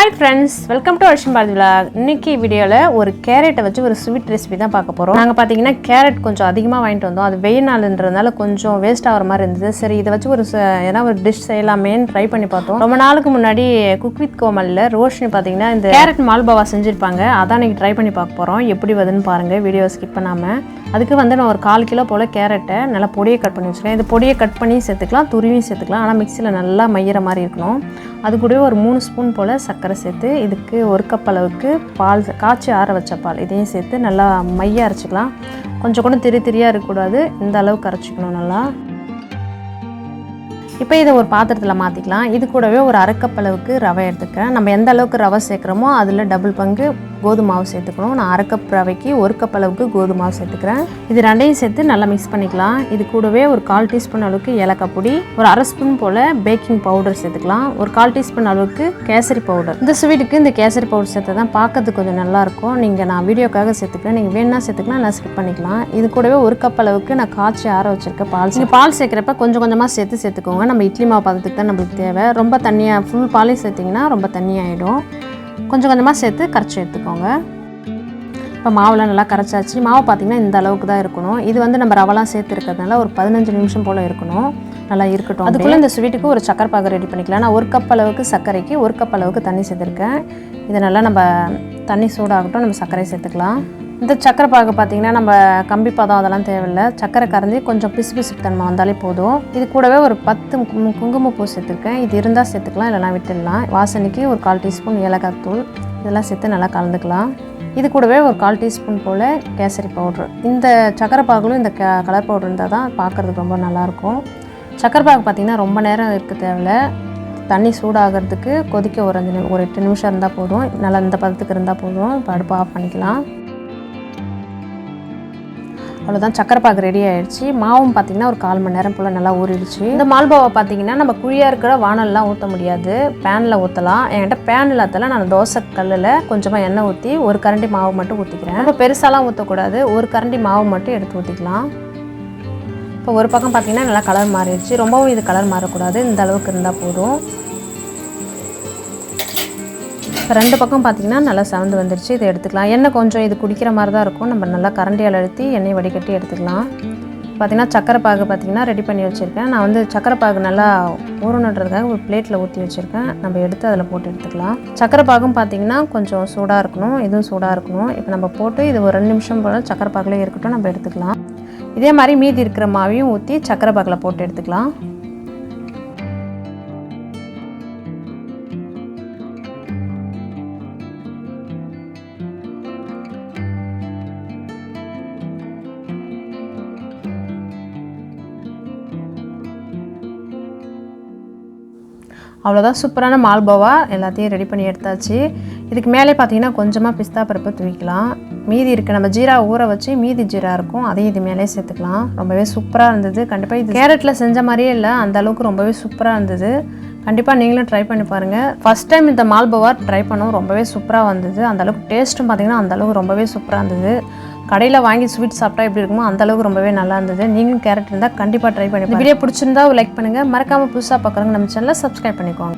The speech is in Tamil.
Hi friends, welcome to Ashwinbharathivlog. இன்னைக்கு வீடியோல ஒரு கேரட்டை வச்சு ஒரு ஸ்வீட் ரெசிபி தான் பார்க்க போறோம். நாங்க பாத்தீங்கன்னா கேரட் கொஞ்சம் அதிகமா வாங்கிட்டு வந்தோம். அது வெயில் நாள்ன்றதால கொஞ்சம் வேஸ்ட் ஆவற மாதிரி இருந்தது. சரி இத வச்சு ஒரு டிஷ் செய்யலாமேன்னு ட்ரை பண்ணி பார்த்தோம். ரொம்ப நாளுக்கு முன்னாடி குக் வித் கோமல்ல ரோஷினி பாத்தீங்கன்னா இந்த கேரட் மால்பவா செஞ்சிருப்பாங்க. அதான் இன்னைக்கு ட்ரை பண்ணி பார்க்க போறோம். எப்படி வருதுன்னு பாருங்க. வீடியோ ஸ்கிப் பண்ணாம. அதுக்கு வந்து நான் ஒரு 1/4 கிலோ போல கேரட்டை நல்லா பொடியை கட் பண்ணி வச்சிருக்கேன். இந்த பொடியை கட் பண்ணி சேர்த்துக்கலாம், துருவி சேர்த்துக்கலாம். ஆனா மிக்ஸில நல்லா மையிற மாதிரி இருக்கணும். அது கூடவே ஒரு 3 ஸ்பூன் போல சர்க்கரை சேர்த்து இதுக்கு 1 கப் அளவுக்கு பால் காய்ச்சி ஆற வச்ச பால் இதையும் சேர்த்து நல்லா மைய அரைச்சிக்கலாம். கொஞ்சம் கூட திரியாக இருக்கக்கூடாது, இந்த அளவுக்கு அரைச்சிக்கணும் நல்லா. இப்போ இதை ஒரு பாத்திரத்தில் மாற்றிக்கலாம். இது கூடவே ஒரு 1/2 கப் அளவுக்கு ரவை எடுத்துக்கிறேன். நம்ம எந்த அளவுக்கு ரவை சேர்க்குறோமோ அதில் டபுள் பங்கு கோதுமை மாவு சேர்த்துக்கணும். நான் 1/2 கப் ரவைக்கு 1 கப் அளவுக்கு கோதுமை மாவு சேர்த்துக்கிறேன். இது ரெண்டையும் சேர்த்து நல்லா மிக்ஸ் பண்ணிக்கலாம். இது கூடவே ஒரு 1/4 டீஸ்பூன் அளவுக்கு ஏலக்காய் பொடி, ஒரு 1/2 ஸ்பூன் போல் பேக்கிங் பவுடர் சேர்த்துக்கலாம், ஒரு 1/4 டீஸ்பூன் அளவுக்கு கேசரி பவுடர். இந்த ஸ்வீட்டுக்கு இந்த கேசரி பவுடர் சேர்த்து தான் பார்க்கறதுக்கு கொஞ்சம் நல்லாயிருக்கும். நான் வீடியோக்காக சேர்த்துக்கிறேன், நீங்கள் வேணா சேர்த்துக்கலாம், நான் ஸ்கிப் பண்ணிக்கலாம். இது கூடவே 1 கப் அளவுக்கு நான் காய்ச்சி ஆற வச்சிருக்கேன் பால். நீங்கள் பால் சேர்க்குறப்ப கொஞ்சம் கொஞ்சமாக சேர்த்துக்கோங்க. நம்ம இட்லி மாவு பதத்துக்கு தான் நம்மளுக்கு தேவை. ரொம்ப தண்ணியாக ஃபுல் பாலையும் சேர்த்திங்கன்னா ரொம்ப தண்ணியாகிடும். கொஞ்சம் கொஞ்சமாக சேர்த்து கரைச்சி எடுத்துக்கோங்க. இப்போ மாவுலாம் நல்லா கரைச்சாச்சு. மாவு பார்த்திங்கன்னா இந்த அளவுக்கு தான் இருக்கணும். இது வந்து நம்ம ரவெல்லாம் சேர்த்து இருக்கிறதுனால ஒரு 15 நிமிஷம் போல் இருக்கணும். நல்லா இருக்கட்டும். அதுக்குள்ளே இந்த ஸ்வீட்டுக்கு ஒரு சக்கரை பாகு ரெடி பண்ணிக்கலாம். நான் 1 கப் அளவுக்கு சர்க்கரைக்கு 1 கப் அளவுக்கு தண்ணி சேர்த்துருக்கேன். இதை நல்லா நம்ம தண்ணி சூடாகட்டும், நம்ம சர்க்கரை சேர்த்துக்கலாம். இந்த சக்கரை பாகு பார்த்திங்கன்னா நம்ம கம்பி பதம் அதெல்லாம் தேவையில்லை. சக்கரை கரைஞ்சி கொஞ்சம் பிசு தன்மை வந்தாலே போதும். இது கூடவே ஒரு 10 குங்குமப்பூ சேர்த்துருக்கேன். இது இருந்தால் சேர்த்துக்கலாம், இல்லைனா விட்டுடலாம். வாசனைக்கு ஒரு 1/4 டீஸ்பூன் ஏலக்காய் தூள் இதெல்லாம் சேர்த்து நல்லா கலந்துக்கலாம். இது கூடவே ஒரு 1/4 டீஸ்பூன் போல் கேசரி பவுட்ரு. இந்த சக்கரை பாகுலும் இந்த கலர் பவுட்ரு இருந்தால் தான் பார்க்குறதுக்கு ரொம்ப நல்லாயிருக்கும். சக்கரை பாகு பார்த்திங்கன்னா ரொம்ப நேரம் இருக்க தேவையில்லை. தண்ணி சூடாகிறதுக்கு கொதிக்க ஒரு 8 நிமிஷம் இருந்தால் போதும். நல்லா இந்த பதத்துக்கு இருந்தால் போதும். இப்போ அடுப்பு ஆஃப் பண்ணிக்கலாம். அவ்வளோதான், சக்கரை பாகு ரெடி ஆகிடுச்சு. மாவும் பார்த்திங்கன்னா ஒரு 1/4 மணி நேரம் போல் நல்லா ஊறிடுச்சு. இந்த மால்போவை பார்த்திங்கன்னா நம்ம குழியாக இருக்கிற வானல்லாம் ஊற்ற முடியாது, பேனில் ஊற்றலாம். என்கிட்ட பேன் இல்லாதல நான் தோசை கல்லில் கொஞ்சமாக எண்ணெய் ஊற்றி 1 கரண்டி மாவு மட்டும் ஊற்றிக்கிறேன். ரொம்ப பெருசாலாம் ஊற்றக்கூடாது, 1 கரண்டி மாவு மட்டும் எடுத்து ஊற்றிக்கலாம். இப்போ ஒரு பக்கம் பார்த்திங்கன்னா நல்லா கலர் மாறிடுச்சு. ரொம்பவும் இது கலர் மாறக்கூடாது, இந்த அளவுக்கு இருந்தால் போதும். இப்போ 2 பக்கம் பார்த்திங்கன்னா நல்லா செவந்து வந்துடுச்சு. இதை எடுத்துக்கலாம். எண்ணெய் கொஞ்சம் இது குடிக்கிற மாதிரி தான் இருக்கும். நம்ம நல்லா கரண்டியால் அழுத்தி எண்ணெய் வடிகட்டி எடுத்துக்கலாம். பார்த்திங்கன்னா சக்கரை பாகு பார்த்திங்கன்னா ரெடி பண்ணி வச்சுருக்கேன். நான் வந்து சக்கரை பாகு நல்லா ஊறணுன்றதுக்காக ஒரு பிளேட்டில் ஊற்றி வச்சுருக்கேன். நம்ம எடுத்து அதில் போட்டு எடுத்துக்கலாம். சக்கரை பாகும் பார்த்திங்கன்னா கொஞ்சம் சூடாக இருக்கணும், இதுவும் சூடாக இருக்கணும். இப்போ நம்ம போட்டு இது ஒரு 2 நிமிஷம் போல் சக்கரை பாகில் இருக்கட்டும், நம்ம எடுத்துக்கலாம். இதே மாதிரி மீதி இருக்கிற மாவையும் ஊற்றி சக்கரை பாகில் போட்டு எடுத்துக்கலாம். அவ்வளோதான், சூப்பரான மால்போவா எல்லாத்தையும் ரெடி பண்ணி எடுத்தாச்சு. இதுக்கு மேலே பார்த்தீங்கன்னா கொஞ்சமாக பிஸ்தா பருப்பு தூவிக்கலாம். மீதி இருக்குது, நம்ம ஜீரா ஊற வச்சு மீதி ஜீரா இருக்கும், அதையும் இது மேலே சேர்த்துக்கலாம். ரொம்பவே சூப்பராக இருந்தது. கண்டிப்பாக இது கேரட்டில் செஞ்ச மாதிரியே இல்லை, அந்த அளவுக்கு ரொம்பவே சூப்பராக இருந்தது. கண்டிப்பாக நீங்களும் ட்ரை பண்ணி பாருங்கள். ஃபஸ்ட் டைம் இந்த மால்போவா ட்ரை பண்ணோம், ரொம்பவே சூப்பராக வந்தது. அந்தளவுக்கு டேஸ்ட்டும் பார்த்திங்கன்னா அந்தளவுக்கு ரொம்பவே சூப்பராக இருந்தது. கடையில் வாங்கி ஸ்வீட் சாப்பிட்டா எப்படி இருக்குமோ அந்தளவுக்கு ரொம்பவே நல்லா இருந்தது. நீங்களும் கேரட் இருந்தால் கண்டிப்பாக ட்ரை பண்ணி. வீடியோ பிடிச்சிருந்தா லைக் பண்ணுங்கள். மறக்காமல் புதுசாக பார்க்குறவங்க நம்ம சேனலை சப்ஸ்கிரைப் பண்ணிக்கோங்க.